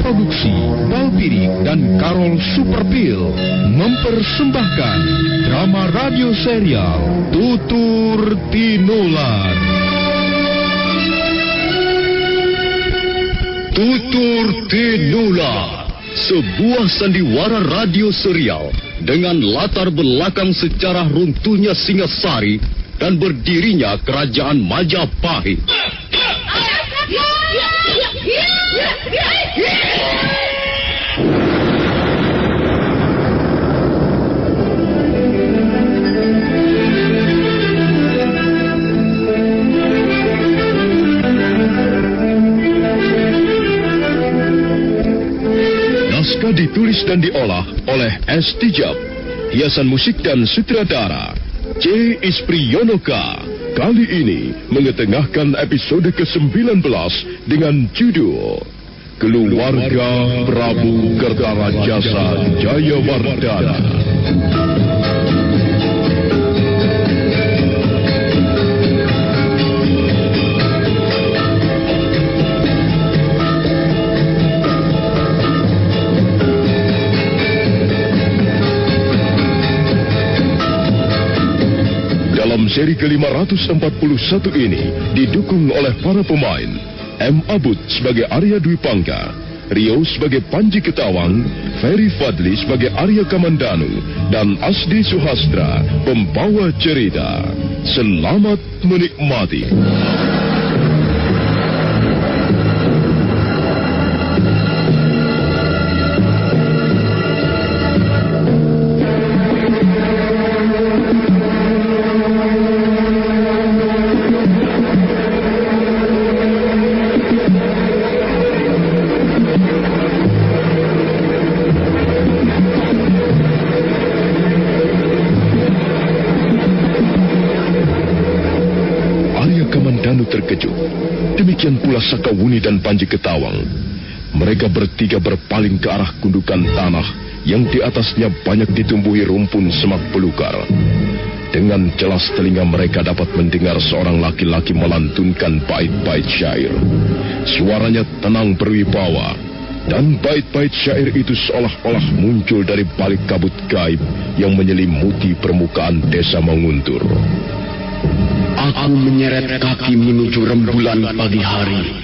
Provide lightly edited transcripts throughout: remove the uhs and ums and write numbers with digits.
Produksi Balpirik dan Karol Superpil mempersembahkan drama radio serial Tutur Tinular. Tutur Tinular, sebuah sandiwara radio serial dengan latar belakang sejarah runtuhnya Singasari dan berdirinya Kerajaan Majapahit. Naskah ditulis dan diolah oleh S. Tijab, hiasan musik dan sutradara C. Ispriyonoka. Kali ini mengetengahkan episode ke-19 dengan judul Keluarga Prabu Kertarajasa Jayawardhana. Seri ke-541 ini didukung oleh para pemain M. Abud sebagai Arya Dwi Pangka, Rio sebagai Panji Ketawang, Ferry Fadli sebagai Arya Kamandanu, dan Asdi Suhastra pembawa cerita. Selamat menikmati. Terkejut. Demikian pula Sakawuni dan Panji Ketawang. Mereka bertiga berpaling ke arah gundukan tanah yang di atasnya banyak ditumbuhi rumpun semak belukar. Dengan jelas telinga mereka dapat mendengar seorang laki-laki melantunkan bait-bait syair. Suaranya tenang berwibawa, dan bait-bait syair itu seolah-olah muncul dari balik kabut gaib yang menyelimuti permukaan desa Manguntur. Aku menyeret kaki menuju rembulan pagi hari.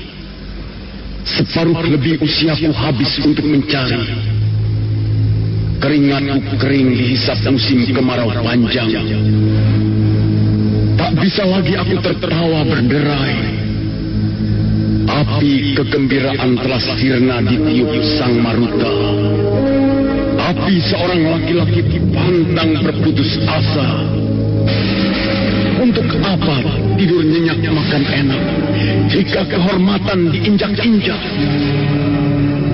Separuh lebih usiaku habis untuk mencari. Keringatku kering dihisap musim kemarau panjang. Tak bisa lagi aku tertawa berderai. Api kegembiraan telah sirna ditiup sang maruta. Api seorang laki-laki pantang berputus asa. Untuk apa tidur nyenyak makan enak jika kehormatan diinjak-injak?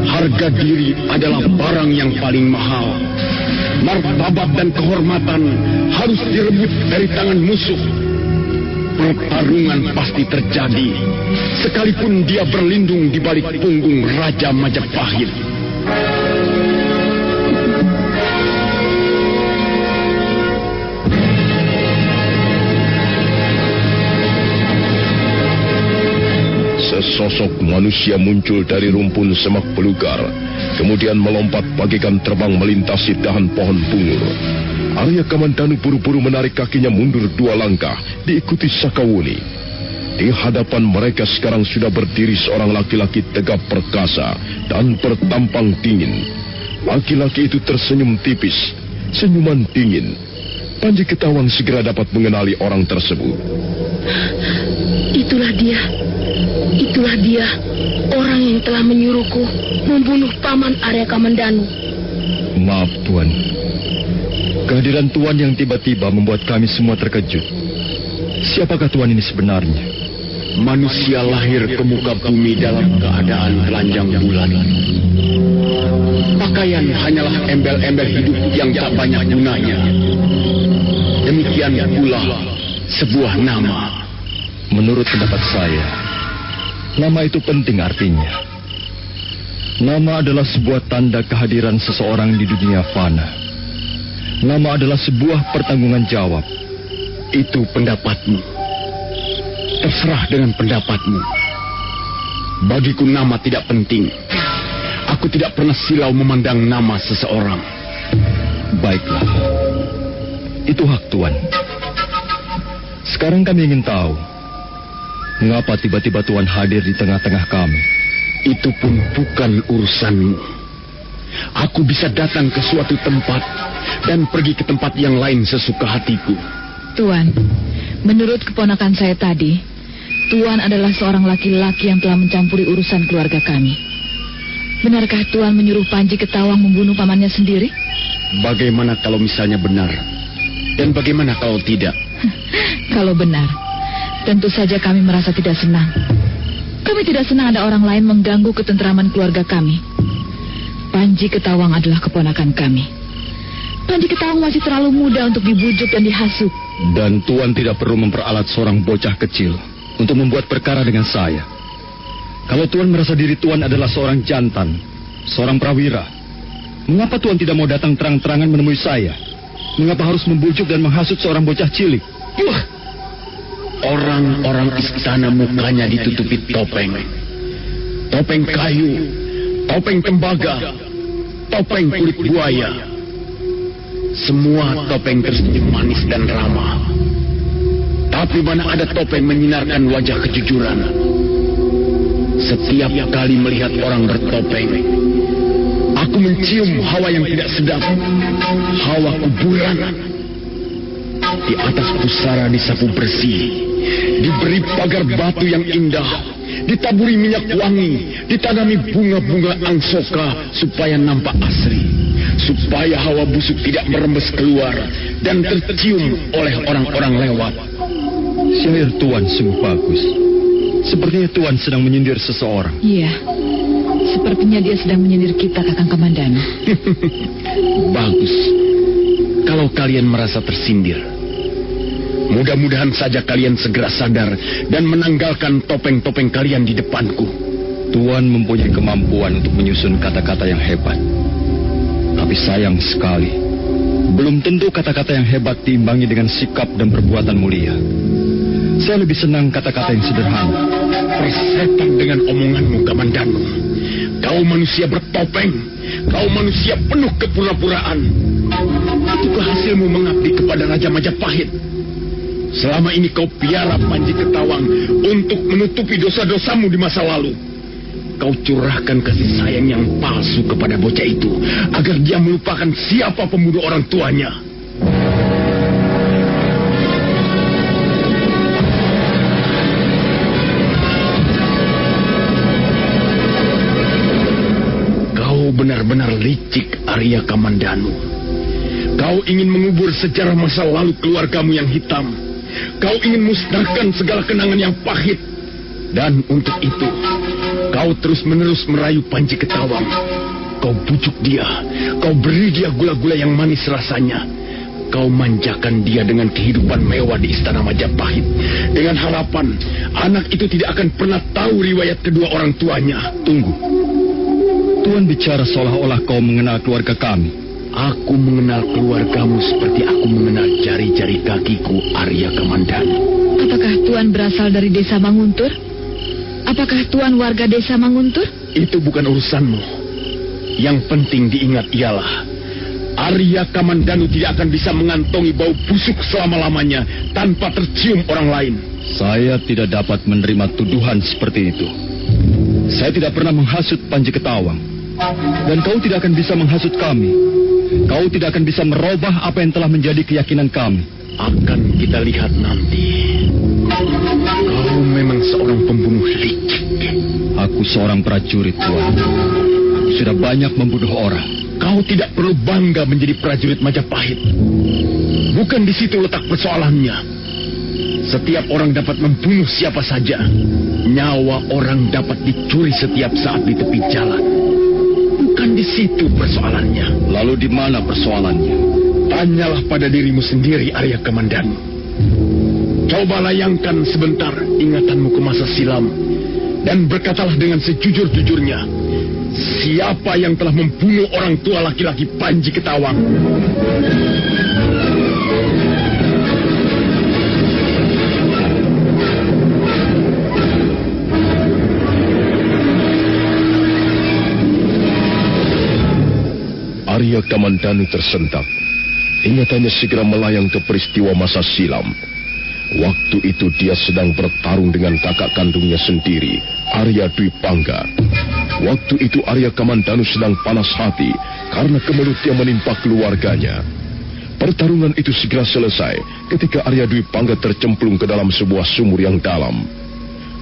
Harga diri adalah barang yang paling mahal. Martabat dan kehormatan harus direbut dari tangan musuh. Pertarungan pasti terjadi, sekalipun dia berlindung di balik punggung Raja Majapahit. Sesosok manusia muncul dari rumpun semak belukar, kemudian melompat bagaikan terbang melintasi dahan pohon pungur. Arya Kamandanu buru-buru menarik kakinya mundur 2 langkah, diikuti Sakawuni. Di hadapan mereka sekarang sudah berdiri seorang laki-laki tegap perkasa dan bertampang dingin. Laki-laki itu tersenyum tipis, senyuman dingin. Panji Ketawang segera dapat mengenali orang tersebut. Itulah dia, orang yang telah menyuruhku membunuh Paman Arya Kamandanu. Maaf, Tuan. Kehadiran Tuan yang tiba-tiba membuat kami semua terkejut. Siapakah Tuan ini sebenarnya? Manusia lahir ke muka bumi dalam keadaan telanjang bulan. Pakaian hanyalah embel-embel hidup yang tak banyak gunanya. Demikian pula sebuah nama. Menurut pendapat saya, nama itu penting artinya. Nama adalah sebuah tanda kehadiran seseorang di dunia fana. Nama adalah sebuah pertanggungan jawab. Itu pendapatmu. Terserah dengan pendapatmu. Bagiku nama tidak penting. Aku tidak pernah silau memandang nama seseorang. Baiklah. Itu hak Tuan. Sekarang kami ingin tahu, mengapa tiba-tiba Tuan hadir di tengah-tengah kami? Itu pun bukan urusanmu. Aku bisa datang ke suatu tempat dan pergi ke tempat yang lain sesuka hatiku. Tuan, menurut keponakan saya tadi, Tuan adalah seorang laki-laki yang telah mencampuri urusan keluarga kami. Benarkah Tuan menyuruh Panji Ketawang membunuh pamannya sendiri? Bagaimana kalau misalnya benar? Dan bagaimana kalau tidak? Kalau benar, tentu saja kami merasa tidak senang. Kami tidak senang ada orang lain mengganggu ketentraman keluarga kami. Panji Ketawang adalah keponakan kami. Panji Ketawang masih terlalu muda untuk dibujuk dan dihasut. Dan Tuan tidak perlu memperalat seorang bocah kecil untuk membuat perkara dengan saya. Kalau Tuan merasa diri Tuan adalah seorang jantan, seorang prawira, mengapa Tuan tidak mau datang terang-terangan menemui saya? Mengapa harus membujuk dan menghasut seorang bocah cilik? Orang-orang istana mukanya ditutupi topeng. Topeng kayu, topeng tembaga, topeng kulit buaya. Semua topeng tersebut manis dan ramah. Tapi mana ada topeng menyinarkan wajah kejujuran. Setiap kali melihat orang bertopeng, aku mencium hawa yang tidak sedap, hawa kuburan. Di atas pusara disapu bersih, diberi pagar batu yang indah, ditaburi minyak wangi, ditanami bunga-bunga angsoka supaya nampak asri, supaya hawa busuk tidak merembes keluar dan tercium oleh orang-orang lewat. Syair Tuan sungguh bagus. Sepertinya Tuan sedang menyindir seseorang. Iya, sepertinya dia sedang menyindir kita, Kakang Kamandanu. Bagus. Kalau kalian merasa tersindir, mudah-mudahan saja kalian segera sadar dan menanggalkan topeng-topeng kalian di depanku. Tuan mempunyai kemampuan untuk menyusun kata-kata yang hebat. Tapi sayang sekali, belum tentu kata-kata yang hebat diimbangi dengan sikap dan perbuatan mulia. Saya lebih senang kata-kata yang sederhana. Persetan dengan omonganmu, Kamandanu. Kau manusia bertopeng. Kau manusia penuh kepura-puraan. Itukah hasilmu mengabdi kepada Raja Majapahit? Selama ini kau piara Panji Ketawang untuk menutupi dosa-dosamu di masa lalu. Kau curahkan kasih sayang yang palsu kepada bocah itu agar dia melupakan siapa pembunuh orang tuanya. Benar-benar licik, Arya Kamandanu. Kau ingin mengubur sejarah masa lalu keluargamu yang hitam. Kau ingin musnahkan segala kenangan yang pahit. Dan untuk itu, kau terus-menerus merayu Panji Ketawang. Kau bujuk dia. Kau beri dia gula-gula yang manis rasanya. Kau manjakan dia dengan kehidupan mewah di Istana Majapahit. Dengan harapan, anak itu tidak akan pernah tahu riwayat kedua orang tuanya. Tunggu. Tuan bicara seolah-olah kau mengenal keluarga kami. Aku mengenal keluargamu seperti aku mengenal jari-jari kakiku, Arya Kamandanu. Apakah Tuan berasal dari desa Manguntur? Apakah Tuan warga desa Manguntur? Itu bukan urusanmu. Yang penting diingat ialah Arya Kamandanu tidak akan bisa mengantongi bau busuk selama-lamanya tanpa tercium orang lain. Saya tidak dapat menerima tuduhan seperti itu. Saya tidak pernah menghasut Panji Ketawang. Dan kau tidak akan bisa menghasut kami. Kau tidak akan bisa merubah apa yang telah menjadi keyakinan kami. Akan kita lihat nanti. Kau memang seorang pembunuh licik. Aku seorang prajurit, Tuan. Aku sudah banyak membunuh orang. Kau tidak perlu bangga menjadi prajurit Majapahit. Bukan di situ letak persoalannya. Setiap orang dapat membunuh siapa saja. Nyawa orang dapat dicuri setiap saat di tepi jalan. Bukan di situ persoalannya. Lalu di mana persoalannya? Tanyalah pada dirimu sendiri, Arya Kamandanu. Coba layangkan sebentar ingatanmu ke masa silam. Dan berkatalah dengan sejujur-jujurnya. Siapa yang telah membunuh orang tua laki-laki Panji Ketawang? Arya Kamandanu tersentak. Ingatannya segera melayang ke peristiwa masa silam. Waktu itu dia sedang bertarung dengan kakak kandungnya sendiri, Arya Dwi Pangga. Waktu itu Arya Kamandanu sedang panas hati karena kemelut yang menimpa keluarganya. Pertarungan itu segera selesai ketika Arya Dwi Pangga tercemplung ke dalam sebuah sumur yang dalam.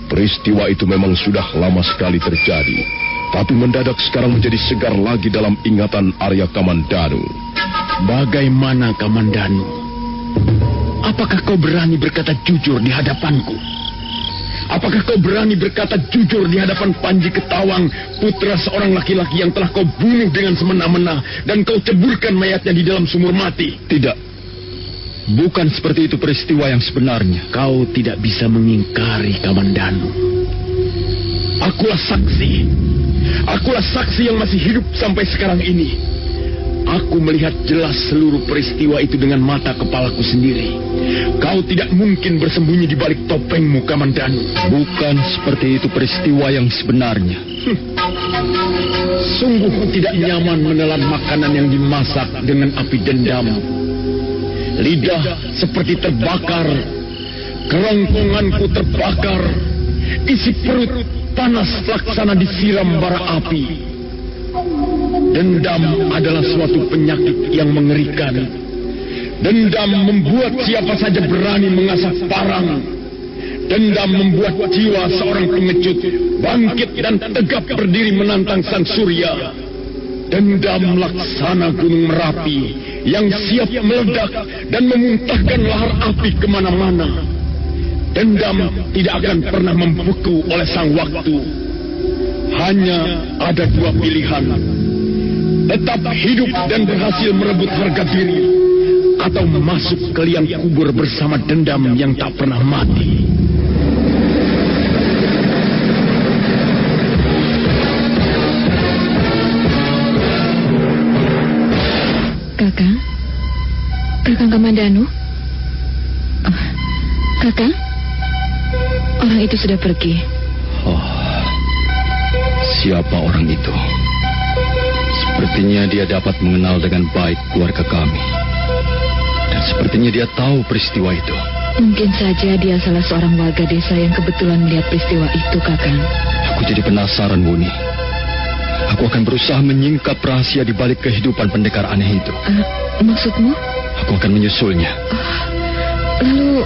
Peristiwa itu memang sudah lama sekali terjadi, tapi mendadak sekarang menjadi segar lagi dalam ingatan Arya Kamandanu. Bagaimana, Kamandanu? Apakah kau berani berkata jujur di hadapanku? Apakah kau berani berkata jujur di hadapan Panji Ketawang, putra seorang laki-laki yang telah kau bunuh dengan semena-mena dan kau ceburkan mayatnya di dalam sumur mati? Tidak. Bukan seperti itu peristiwa yang sebenarnya. Kau tidak bisa mengingkari, Kamandanu. Akulah saksi. Akulah saksi yang masih hidup sampai sekarang ini. Aku melihat jelas seluruh peristiwa itu dengan mata kepalaku sendiri. Kau tidak mungkin bersembunyi di balik topengmu, Kamandanu. Bukan seperti itu peristiwa yang sebenarnya. Sungguh tidak nyaman menelan makanan yang dimasak dengan api dendam. Lidah seperti terbakar, kerongkonganku terbakar, isi perut panas laksana disiram bara api. Dendam adalah suatu penyakit yang mengerikan. Dendam membuat siapa saja berani mengasah parang. Dendam membuat jiwa seorang pengecut bangkit dan tegap berdiri menantang sang surya. Dendam laksana gunung Merapi yang siap meledak dan memuntahkan lahar api kemana-mana. Dendam tidak akan pernah membeku oleh sang waktu. Hanya ada dua pilihan. Tetap hidup dan berhasil merebut harga diri, atau masuk ke liang kubur bersama dendam yang tak pernah mati. Kakang Kamandanu? Kakang? Orang itu sudah pergi. Siapa orang itu? Sepertinya dia dapat mengenal dengan baik keluarga kami. Dan sepertinya dia tahu peristiwa itu. Mungkin saja dia salah seorang warga desa yang kebetulan melihat peristiwa itu, Kakang. Aku jadi penasaran, Wuni. Aku akan berusaha menyingkap rahasia di balik kehidupan pendekar aneh itu. Maksudmu? Aku akan menyusulnya. Lalu,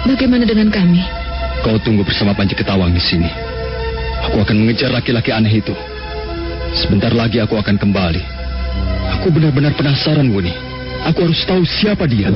bagaimana dengan kami? Kau tunggu bersama Panji Ketawang di sini. Aku akan mengejar laki-laki aneh itu. Sebentar lagi aku akan kembali. Aku benar-benar penasaran, Wuni. Aku harus tahu siapa dia.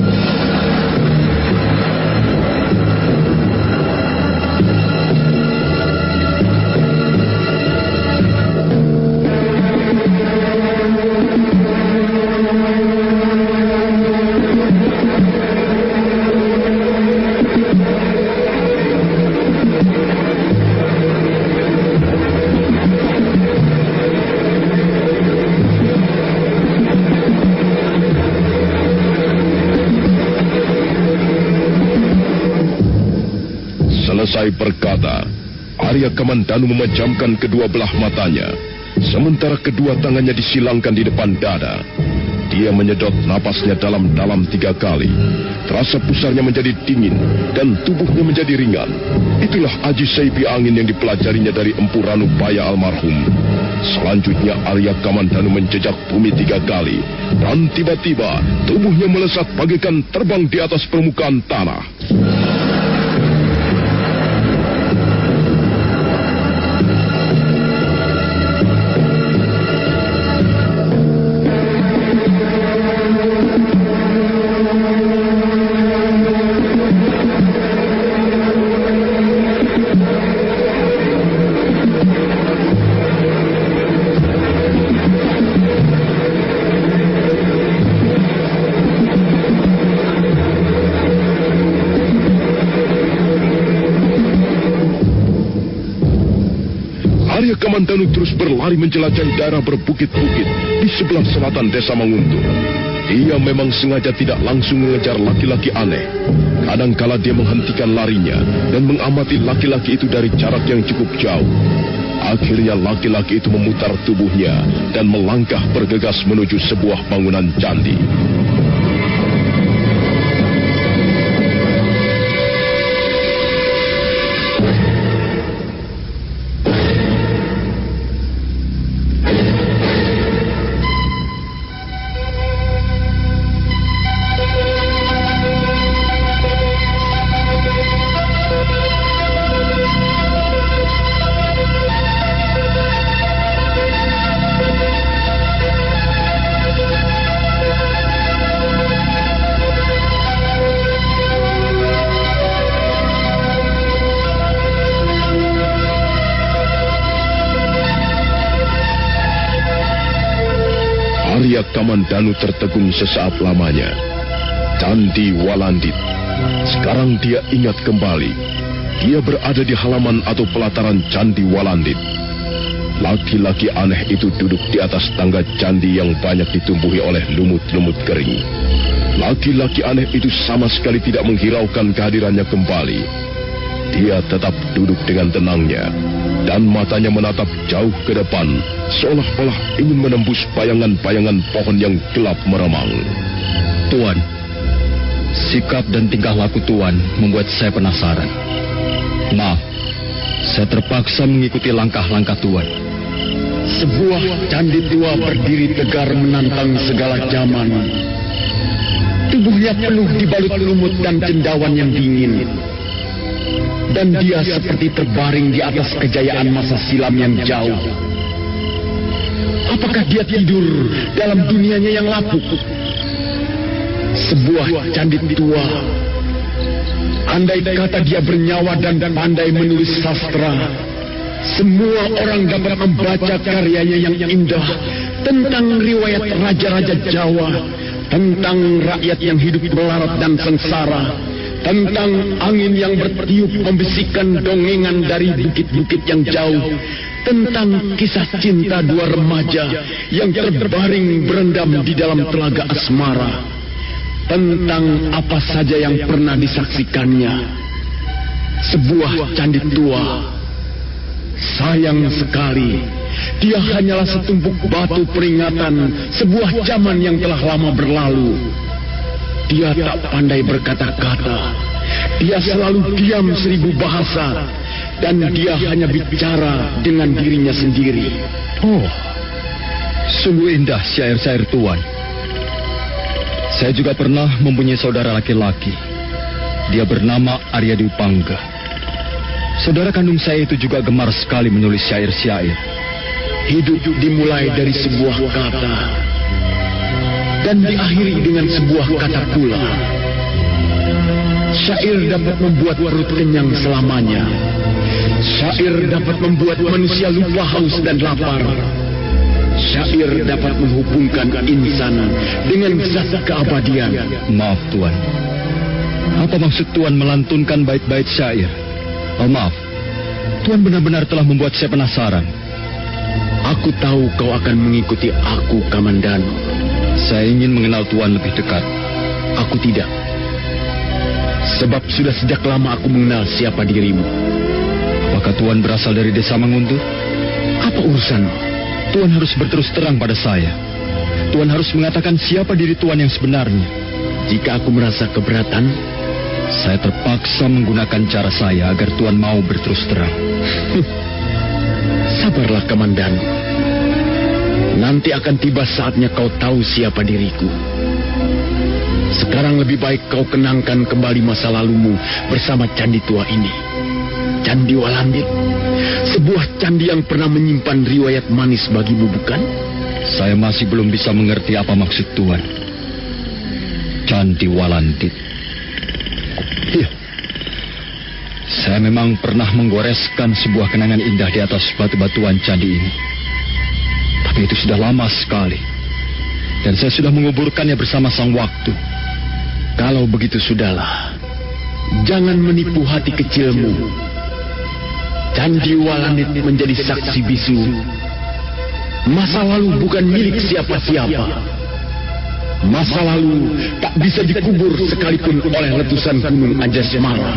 Selesai berkata, Arya Kamandanu memejamkan kedua belah matanya, sementara kedua tangannya disilangkan di depan dada. Dia menyedot napasnya dalam-dalam 3 kali. Terasa pusarnya menjadi dingin dan tubuhnya menjadi ringan. Itulah aji seipi angin yang dipelajarinya dari Empu Ranubaya almarhum. Selanjutnya Arya Kamandanu menjejak bumi 3 kali, dan tiba-tiba tubuhnya melesat bagaikan terbang di atas permukaan tanah. Arya Kamandanu terus berlari menjelajahi daerah berbukit-bukit di sebelah selatan desa Manguntur. Dia memang sengaja tidak langsung mengejar laki-laki aneh. Kadangkala dia menghentikan larinya dan mengamati laki-laki itu dari jarak yang cukup jauh. Akhirnya laki-laki itu memutar tubuhnya dan melangkah bergegas menuju sebuah bangunan candi. Arya Kamandanu tertegun sesaat lamanya. Candi Walandit. Sekarang dia ingat kembali. Dia berada di halaman atau pelataran Candi Walandit. Laki-laki aneh itu duduk di atas tangga candi yang banyak ditumbuhi oleh lumut-lumut kering. Laki-laki aneh itu sama sekali tidak menghiraukan kehadirannya kembali. Dia tetap duduk dengan tenangnya, dan matanya menatap jauh ke depan, seolah-olah ingin menembus bayangan-bayangan pohon yang gelap meremang. Tuan, sikap dan tingkah laku Tuan membuat saya penasaran. Maaf, saya terpaksa mengikuti langkah-langkah Tuan. Sebuah candi tua berdiri tegar menantang segala zaman. Tubuhnya penuh dibalut lumut dan cendawan yang dingin. Dan dia seperti terbaring di atas kejayaan masa silam yang jauh. Apakah dia tidur dalam dunianya yang lapuk? Sebuah candi tua. Andai kata dia bernyawa dan pandai menulis sastra, semua orang dapat membaca karyanya yang indah tentang riwayat raja-raja Jawa, tentang rakyat yang hidup melarat dan sengsara, tentang angin yang bertiup membisikkan dongengan dari bukit-bukit yang jauh, tentang kisah cinta dua remaja yang terbaring berendam di dalam telaga asmara, tentang apa saja yang pernah disaksikannya. Sebuah candi tua. Sayang sekali, dia hanyalah setumpuk batu peringatan sebuah zaman yang telah lama berlalu. Dia tak pandai berkata-kata. Dia selalu diam 1000 bahasa. Dan dia hanya bicara dengan dirinya sendiri. Oh, sungguh indah syair-syair Tuan. Saya juga pernah mempunyai saudara laki-laki. Dia bernama Arya Dwi Pangga. Saudara kandung saya itu juga gemar sekali menulis syair-syair. Hidup dimulai dari sebuah kata dan diakhiri dengan sebuah kata pula. Syair dapat membuat perut kenyang selamanya. Syair dapat membuat manusia lupa haus dan lapar. Syair dapat menghubungkan insan dengan zat keabadian. Maaf Tuan, apa maksud Tuan melantunkan bait-bait syair? Oh maaf, Tuan benar-benar telah membuat saya penasaran. Aku tahu kau akan mengikuti aku, Kamandanu. Saya ingin mengenal Tuan lebih dekat. Aku tidak. Sebab sudah sejak lama aku mengenal siapa dirimu. Apakah Tuan berasal dari desa Manguntur? Apa urusanmu? Tuan harus berterus terang pada saya. Tuan harus mengatakan siapa diri Tuan yang sebenarnya. Jika aku merasa keberatan, saya terpaksa menggunakan cara saya agar Tuan mau berterus terang. Sabarlah, Kamandanu. Nanti akan tiba saatnya kau tahu siapa diriku. Sekarang lebih baik kau kenangkan kembali masa lalumu bersama candi tua ini. Candi Walandit. Sebuah candi yang pernah menyimpan riwayat manis bagimu, bukan? Saya masih belum bisa mengerti apa maksud Tuan. Candi Walandit. Iya. Saya memang pernah menggoreskan sebuah kenangan indah di atas batu-batuan candi ini. Tapi itu sudah lama sekali. Dan saya sudah menguburkannya bersama sang waktu. Kalau begitu sudahlah. Jangan menipu hati kecilmu. Candi Walandit menjadi saksi bisu. Masa lalu bukan milik siapa-siapa. Masa lalu tak bisa dikubur sekalipun oleh letusan gunung Anjasmara.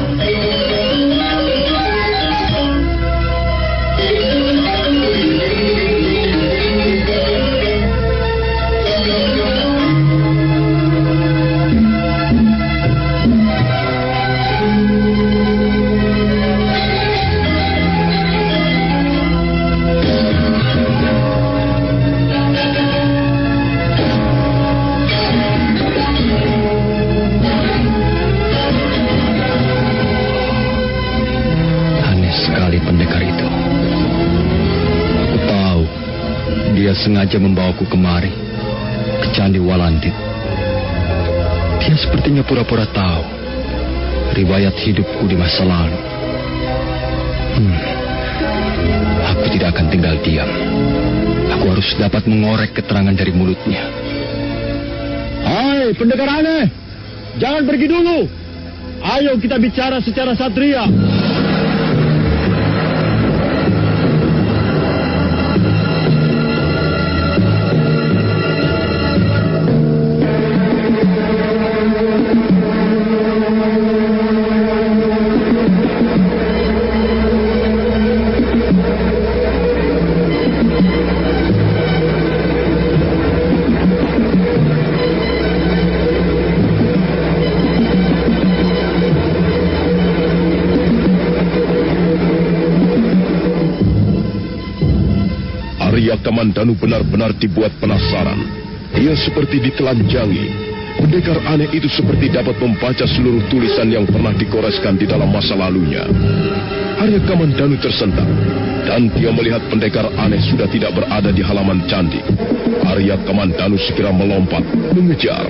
sengaja membawaku kemari, ke Candi Walandit. Dia sepertinya pura-pura tahu riwayat hidupku di masa lalu. Aku tidak akan tinggal diam. Aku harus dapat mengorek keterangan dari mulutnya. Hai, pendekar aneh! Jangan pergi dulu! Ayo kita bicara secara satria. Arya Kamandanu benar-benar dibuat penasaran. Ia seperti ditelanjangi. Pendekar aneh itu seperti dapat membaca seluruh tulisan yang pernah dikoreskan di dalam masa lalunya. Arya Kamandanu tersentak, dan dia melihat pendekar aneh sudah tidak berada di halaman candi. Arya Kamandanu segera melompat, mengejar.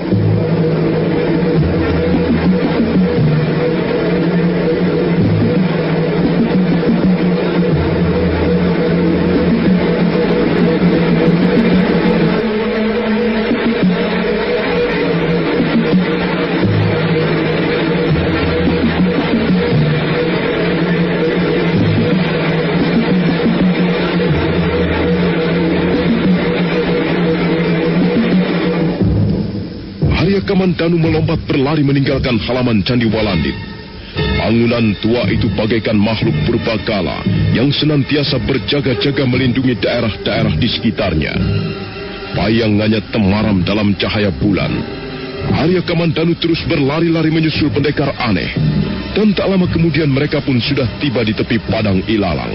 Kamandanu melompat berlari meninggalkan halaman Candi Walandit. Bangunan tua itu bagaikan makhluk purbakala yang senantiasa berjaga-jaga melindungi daerah-daerah di sekitarnya. Bayangannya temaram dalam cahaya bulan. Arya Kamandanu terus berlari-lari menyusul pendekar aneh. Dan tak lama kemudian mereka pun sudah tiba di tepi padang ilalang.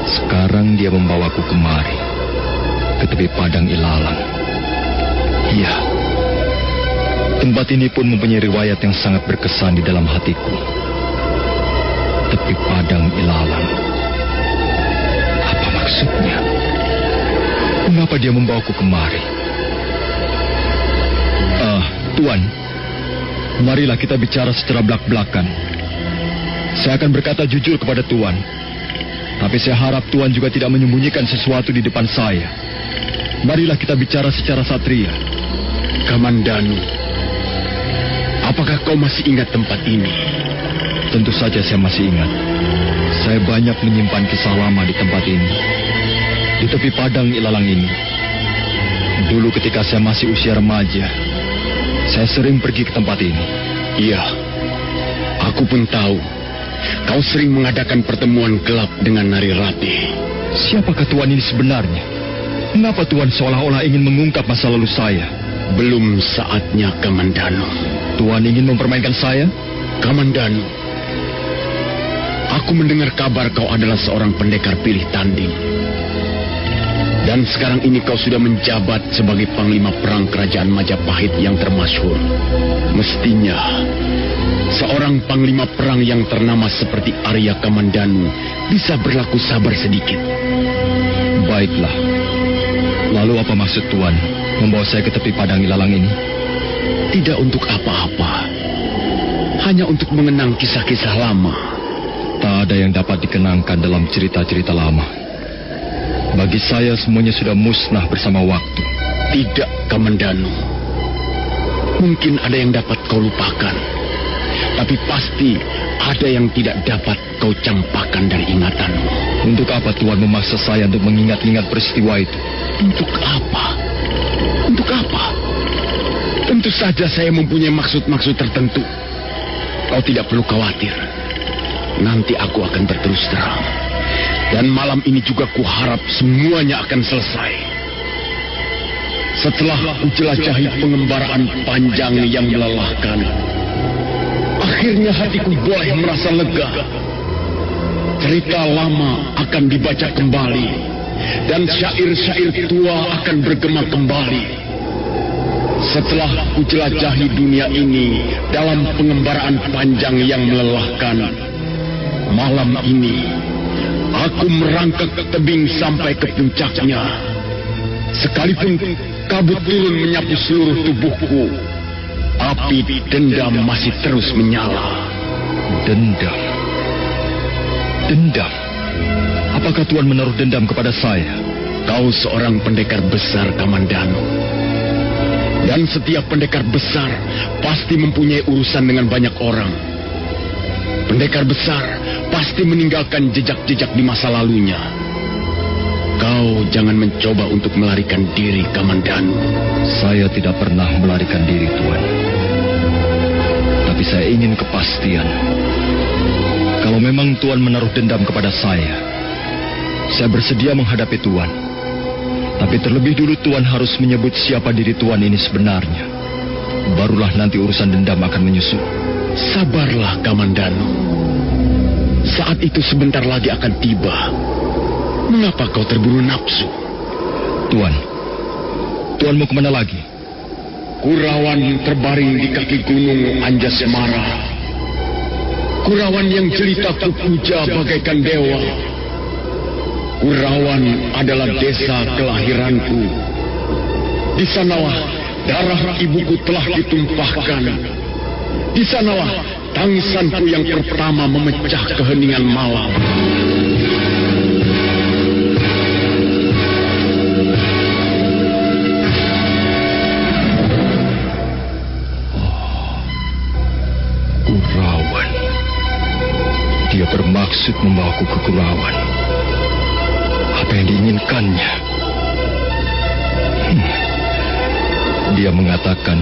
Sekarang dia membawaku kemari, ke tepi padang ilalang. Iya, tempat ini pun mempunyai riwayat yang sangat berkesan di dalam hatiku. Tepi padang ilalang. Apa maksudnya? Mengapa dia membawaku kemari? Tuan, marilah kita bicara secara belak-belakan. Saya akan berkata jujur kepada Tuan, tapi saya harap Tuan juga tidak menyembunyikan sesuatu di depan saya. Marilah kita bicara secara satria. Kamandanu, apakah kau masih ingat tempat ini? Tentu saja saya masih ingat. Saya banyak menyimpan kisah lama di tempat ini, di tepi padang ilalang ini. Dulu ketika saya masih usia remaja, saya sering pergi ke tempat ini. Iya, aku pun tahu kau sering mengadakan pertemuan gelap dengan Nari Rati. Siapakah Tuan ini sebenarnya? Mengapa Tuan seolah-olah ingin mengungkap masa lalu saya? Belum saatnya, Kamandanu. Tuan ingin mempermainkan saya? Kamandanu, aku mendengar kabar kau adalah seorang pendekar pilih tanding. Dan sekarang ini kau sudah menjabat sebagai panglima perang kerajaan Majapahit yang termasyhur. Mestinya seorang panglima perang yang ternama seperti Arya Kamandanu bisa berlaku sabar sedikit. Baiklah. Lalu apa maksud Tuan membawa saya ke tepi padang ilalang ini? Tidak untuk apa-apa. Hanya untuk mengenang kisah-kisah lama. Tak ada yang dapat dikenangkan dalam cerita-cerita lama. Bagi saya semuanya sudah musnah bersama waktu. Tidak, Kamandanu. Mungkin ada yang dapat kau lupakan. Tapi pasti ada yang tidak dapat kau campakkan dari ingatanmu. Untuk apa Tuan memaksa saya untuk mengingat-ingat peristiwa itu? Untuk apa? Untuk apa? Tentu saja saya mempunyai maksud-maksud tertentu. Kau tidak perlu khawatir. Nanti aku akan berterus terang. Dan malam ini juga kuharap semuanya akan selesai. Setelah kujelajahi pengembaraan panjang yang melelahkan, akhirnya hatiku boleh merasa lega. Cerita lama akan dibaca kembali, dan syair-syair tua akan bergema kembali. Setelah kujelajahi dunia ini dalam pengembaraan panjang yang melelahkan, malam ini Aku merangkak ke tebing sampai ke puncaknya. Sekalipun kabut turun menyapu seluruh tubuhku, api dendam masih terus menyala. Dendam. Dendam? Apakah Tuan menaruh dendam kepada saya? Kau seorang pendekar besar, Kamandanu. Dan setiap pendekar besar pasti mempunyai urusan dengan banyak orang. Pendekar besar pasti meninggalkan jejak-jejak di masa lalunya. Kau jangan mencoba untuk melarikan diri, Kamandanu. Saya tidak pernah melarikan diri, Tuan. Tapi saya ingin kepastian. Kalau memang Tuan menaruh dendam kepada saya bersedia menghadapi Tuan. Tapi terlebih dulu Tuan harus menyebut siapa diri Tuan ini sebenarnya. Barulah nanti urusan dendam akan menyusul. Sabarlah, Kamandanu. Saat itu sebentar lagi akan tiba. Mengapa kau terburu nafsu? Tuan mau kemana lagi? Kurawan terbaring di kaki gunung Anjasemara. Kurawan yang jelita kupuja bagaikan dewa. Kurawan adalah desa kelahiranku. Di sanalah darah ibuku telah ditumpahkan. Di sanalah tangisanku yang pertama memecah keheningan malam. Kurawan. Dia bermaksud membawaku ke Kurawan. Apa yang diinginkannya? Dia mengatakan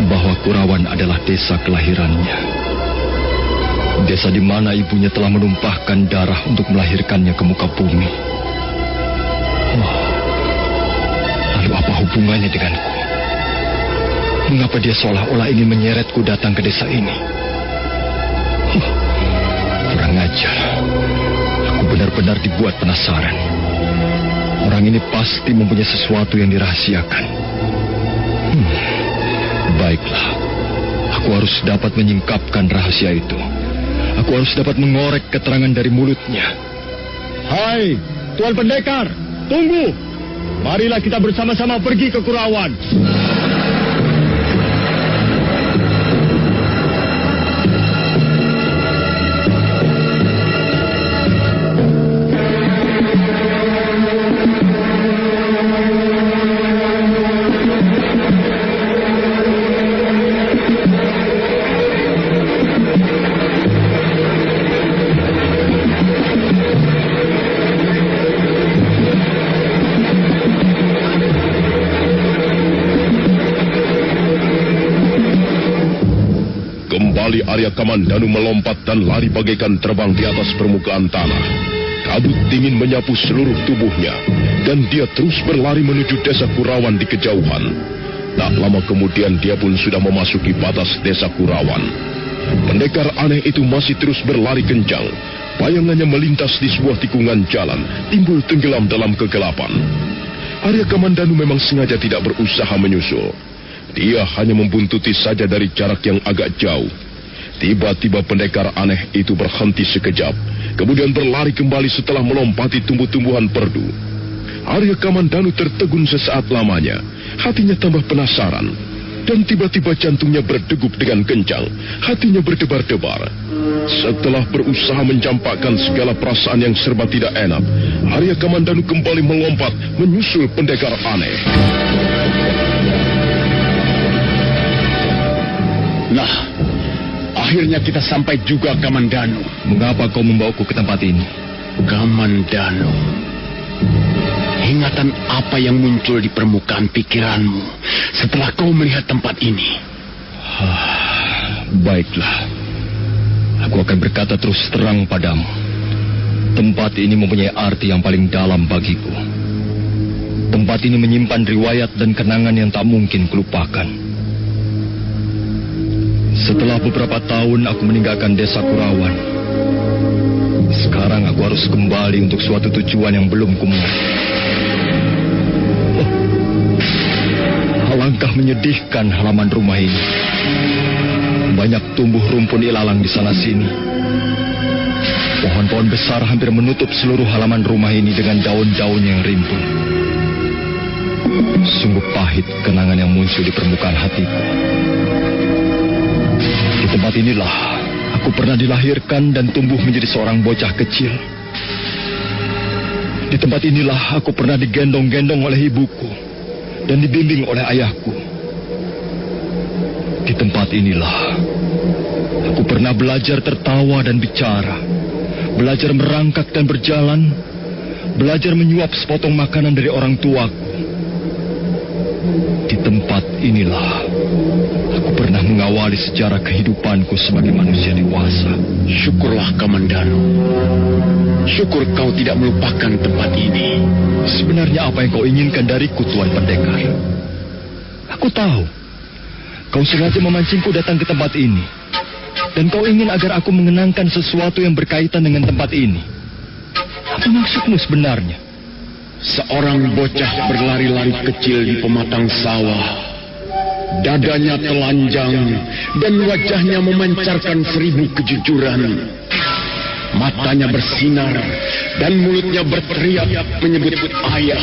bahwa Kurawan adalah desa kelahirannya. Desa di mana ibunya telah menumpahkan darah untuk melahirkannya ke muka bumi. Lalu apa hubungannya denganku? Mengapa dia seolah-olah ingin menyeretku datang ke desa ini? Kurang ajar. Aku benar-benar dibuat penasaran. Orang ini pasti mempunyai sesuatu yang dirahasiakan. Baiklah. Aku harus dapat menyingkapkan rahasia itu. Aku harus dapat mengorek keterangan dari mulutnya. Hai, Tuan Pendekar, tunggu. Marilah kita bersama-sama pergi ke Kurawan. Arya Kamandanu melompat dan lari bagaikan terbang di atas permukaan tanah. Kabut dingin menyapu seluruh tubuhnya, dan dia terus berlari menuju desa Kurawan di kejauhan. Tak lama kemudian dia pun sudah memasuki batas desa Kurawan. Pendekar aneh itu masih terus berlari kencang. Bayangannya melintas di sebuah tikungan jalan, timbul tenggelam dalam kegelapan. Arya Kamandanu memang sengaja tidak berusaha menyusul. Dia hanya membuntuti saja dari jarak yang agak jauh. Tiba-tiba pendekar aneh itu berhenti sekejap, kemudian berlari kembali setelah melompati tumbuh-tumbuhan perdu. Arya Kamandanu tertegun sesaat lamanya, hatinya tambah penasaran, dan tiba-tiba jantungnya berdegup dengan kencang, hatinya berdebar-debar. Setelah berusaha mencampakkan segala perasaan yang serba tidak enak, Arya Kamandanu kembali melompat menyusul pendekar aneh. Nah, akhirnya kita sampai juga, Kamandanu. Mengapa kau membawaku ke tempat ini? Kamandanu, ingatan apa yang muncul di permukaan pikiranmu setelah kau melihat tempat ini? Baiklah. Aku akan berkata terus terang padamu. Tempat ini mempunyai arti yang paling dalam bagiku. Tempat ini menyimpan riwayat dan kenangan yang tak mungkin kulupakan. Setelah beberapa tahun aku meninggalkan desa Kurawan. Sekarang aku harus kembali untuk suatu tujuan yang belum kumuat. Alangkah menyedihkan halaman rumah ini. Banyak tumbuh rumpun ilalang di sana sini. Pohon-pohon besar hampir menutup seluruh halaman rumah ini dengan daun-daun yang rimbun. Sungguh pahit kenangan yang muncul di permukaan hatiku. Di tempat inilah aku pernah dilahirkan dan tumbuh menjadi seorang bocah kecil. Di tempat inilah aku pernah digendong-gendong oleh ibuku dan dibimbing oleh ayahku. Di tempat inilah aku pernah belajar tertawa dan bicara, belajar merangkak dan berjalan, belajar menyuap sepotong makanan dari orang tuaku. Di tempat inilah aku pernah mengawali sejarah kehidupanku sebagai manusia dewasa. Syukurlah Kamandanu. Syukur kau tidak melupakan tempat ini. Sebenarnya apa yang kau inginkan dariku, Tuan Pendekar? Aku tahu kau sengaja memancingku datang ke tempat ini, dan kau ingin agar aku mengenangkan sesuatu yang berkaitan dengan tempat ini. Apa maksudmu sebenarnya? Seorang bocah berlari-lari kecil di pematang sawah. Dadanya telanjang dan wajahnya memancarkan 1000 kejujuran. Matanya bersinar dan mulutnya berteriak menyebut ayah.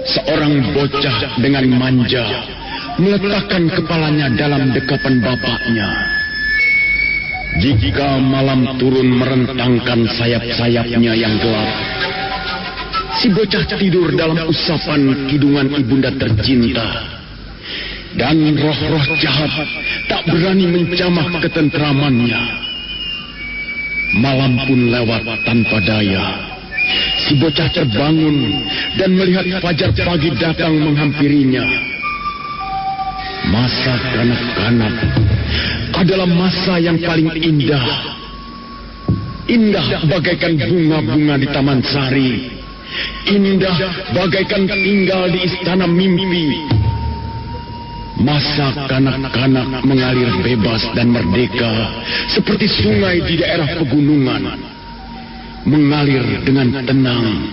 Seorang bocah dengan manja meletakkan kepalanya dalam dekapan bapaknya. Jika malam turun merentangkan sayap-sayapnya yang gelap, si bocah tidur dalam usapan kidungan ibunda tercinta. Dan roh-roh jahat tak berani menjamah ketentramannya. Malam pun lewat tanpa daya. Si bocah terbangun dan melihat fajar pagi datang menghampirinya. Masa kanak-kanak adalah masa yang paling indah. Indah bagaikan bunga-bunga di taman sari. Indah bagaikan tinggal di istana mimpi. Masa kanak-kanak mengalir bebas dan merdeka seperti sungai di daerah pegunungan. Mengalir dengan tenang,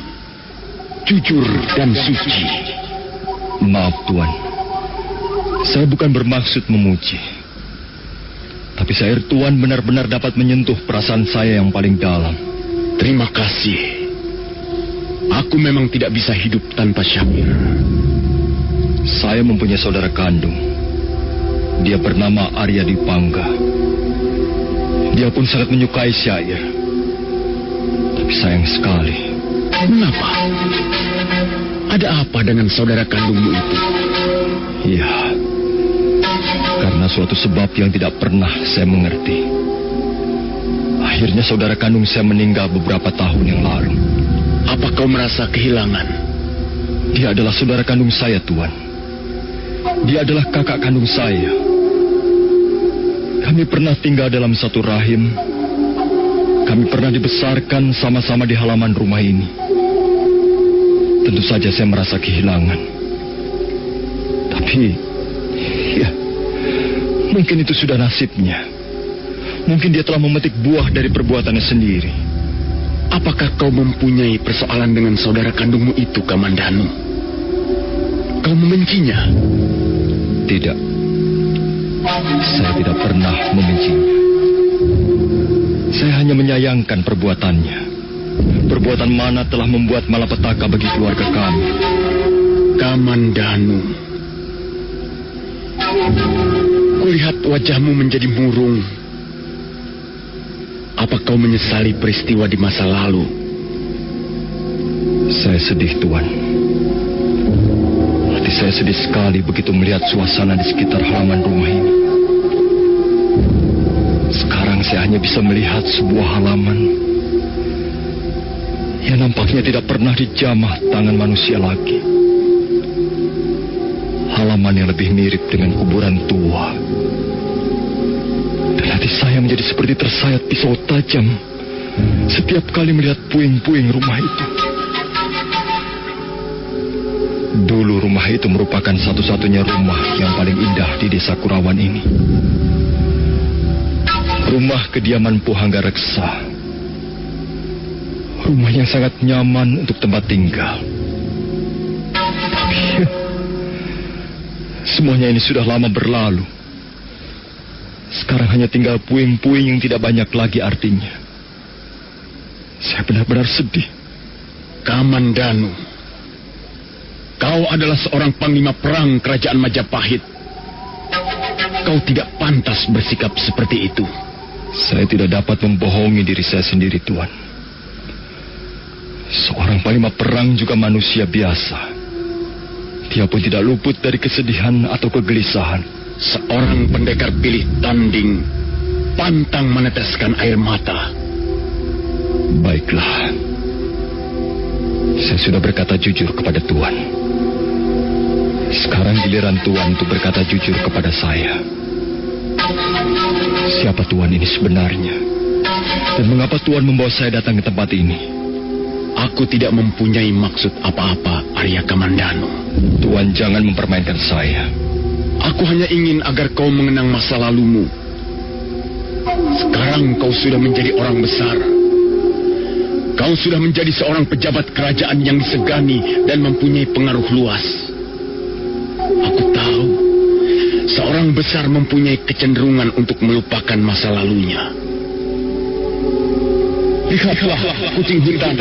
jujur dan suci. Maaf, Tuan. Saya bukan bermaksud memuji. Tapi syair Tuan benar-benar dapat menyentuh perasaan saya yang paling dalam. Terima kasih. Aku memang tidak bisa hidup tanpa syair. Saya mempunyai saudara kandung. Dia bernama Arya Dipangga. Dia pun sangat menyukai syair. Tapi sayang sekali. Mengapa? Ada apa dengan saudara kandungmu itu? Ya, karena suatu sebab yang tidak pernah saya mengerti. Akhirnya saudara kandung saya meninggal beberapa tahun yang lalu. Apa kau merasa kehilangan? Dia adalah saudara kandung saya, Tuan. Dia adalah kakak kandung saya. Kami pernah tinggal dalam satu rahim. Kami pernah dibesarkan sama-sama di halaman rumah ini. Tentu saja saya merasa kehilangan. Tapi, ya, mungkin itu sudah nasibnya. Mungkin dia telah memetik buah dari perbuatannya sendiri. Apakah kau mempunyai persoalan dengan saudara kandungmu itu, Kamandanu? Kau membencinya? Tidak. Saya tidak pernah membencinya. Saya hanya menyayangkan perbuatannya. Perbuatan mana telah membuat malapetaka bagi keluarga kami. Kamandanu, kulihat wajahmu menjadi murung. Apa kau menyesali peristiwa di masa lalu? Saya sedih, Tuan. Hati saya sedih sekali begitu melihat suasana di sekitar halaman rumah ini. Sekarang saya hanya bisa melihat sebuah halaman yang nampaknya tidak pernah dijamah tangan manusia lagi. Halaman yang lebih mirip dengan kuburan tua. Dan hati saya menjadi seperti tersayat pisau tajam setiap kali melihat puing-puing rumah itu. Dulu rumah itu merupakan satu-satunya rumah yang paling indah di desa Kurawan ini. Rumah kediaman Puhangga Reksa. Rumah yang sangat nyaman untuk tempat tinggal. Tapi semuanya ini sudah lama berlalu. Sekarang hanya tinggal puing-puing yang tidak banyak lagi artinya. Saya benar-benar sedih. Kamandanu, kau adalah seorang panglima perang kerajaan Majapahit. Kau tidak pantas bersikap seperti itu. Saya tidak dapat membohongi diri saya sendiri, Tuan. Seorang panglima perang juga manusia biasa. Dia pun tidak luput dari kesedihan atau kegelisahan. Seorang pendekar pilih tanding pantang meneteskan air mata. Baiklah. Saya sudah berkata jujur kepada Tuan. Sekarang giliran Tuan untuk berkata jujur kepada saya. Siapa Tuan ini sebenarnya? Dan mengapa Tuan membawa saya datang ke tempat ini? Aku tidak mempunyai maksud apa-apa, Arya Kamandanu. Tuan jangan mempermainkan saya. Aku hanya ingin agar kau mengenang masa lalumu. Sekarang kau sudah menjadi orang besar. Kau sudah menjadi seorang pejabat kerajaan yang disegani dan mempunyai pengaruh luas. Aku tahu, seorang besar mempunyai kecenderungan untuk melupakan masa lalunya. Lihatlah kucing hutan.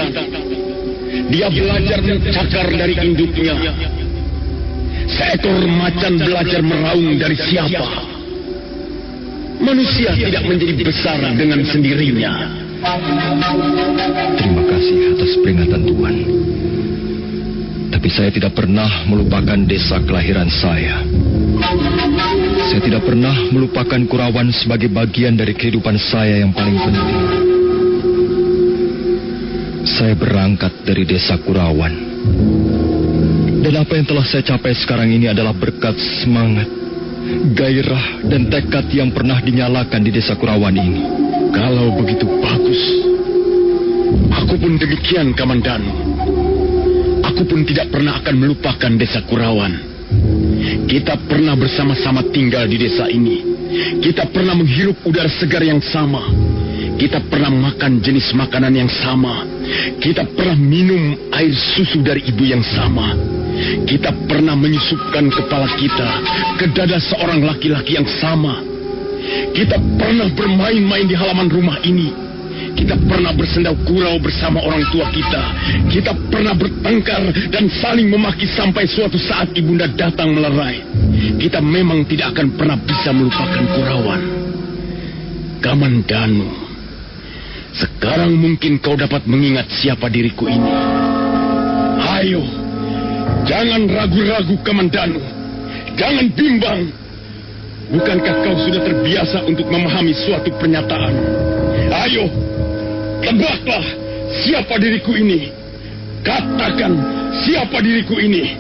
Dia belajar mencakar dari induknya. Seekor macan belajar meraung dari siapa. Manusia tidak menjadi besar dengan sendirinya. Terima kasih atas peringatan Tuan. Tapi saya tidak pernah melupakan desa kelahiran saya. Saya tidak pernah melupakan Kurawan sebagai bagian dari kehidupan saya yang paling penting. Saya berangkat dari desa Kurawan. Dan apa yang telah saya capai sekarang ini adalah berkat semangat, gairah, dan tekad yang pernah dinyalakan di desa Kurawan ini. Kalau begitu bagus. Aku pun demikian, Kamandanu. Aku pun tidak pernah akan melupakan desa Kurawan. Kita pernah bersama-sama tinggal di desa ini. Kita pernah menghirup udara segar yang sama. Kita pernah makan jenis makanan yang sama. Kita pernah minum air susu dari ibu yang sama. Kita pernah menyusupkan kepala kita ke dada seorang laki-laki yang sama. Kita pernah bermain-main di halaman rumah ini. Kita pernah bersendau gurau bersama orang tua kita. Kita pernah bertengkar dan saling memaki sampai suatu saat ibunda datang melerai. Kita memang tidak akan pernah bisa melupakan Kurawan. Kamandanu, sekarang mungkin kau dapat mengingat siapa diriku ini. Ayo, jangan ragu-ragu, Kamandanu. Jangan bimbang. Bukankah kau sudah terbiasa untuk memahami suatu pernyataan? Ayo, tebaklah siapa diriku ini. Katakan siapa diriku ini.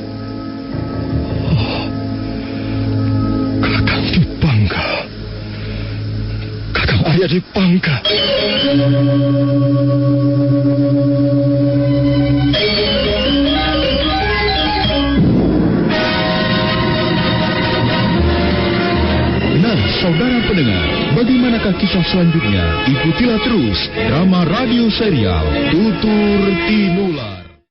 Oh, Kakang Dipangga. Kakang Arya Dipangga. Saudara pendengar, bagaimanakah kisah selanjutnya? Ikutilah terus drama radio serial Tutur Tinula.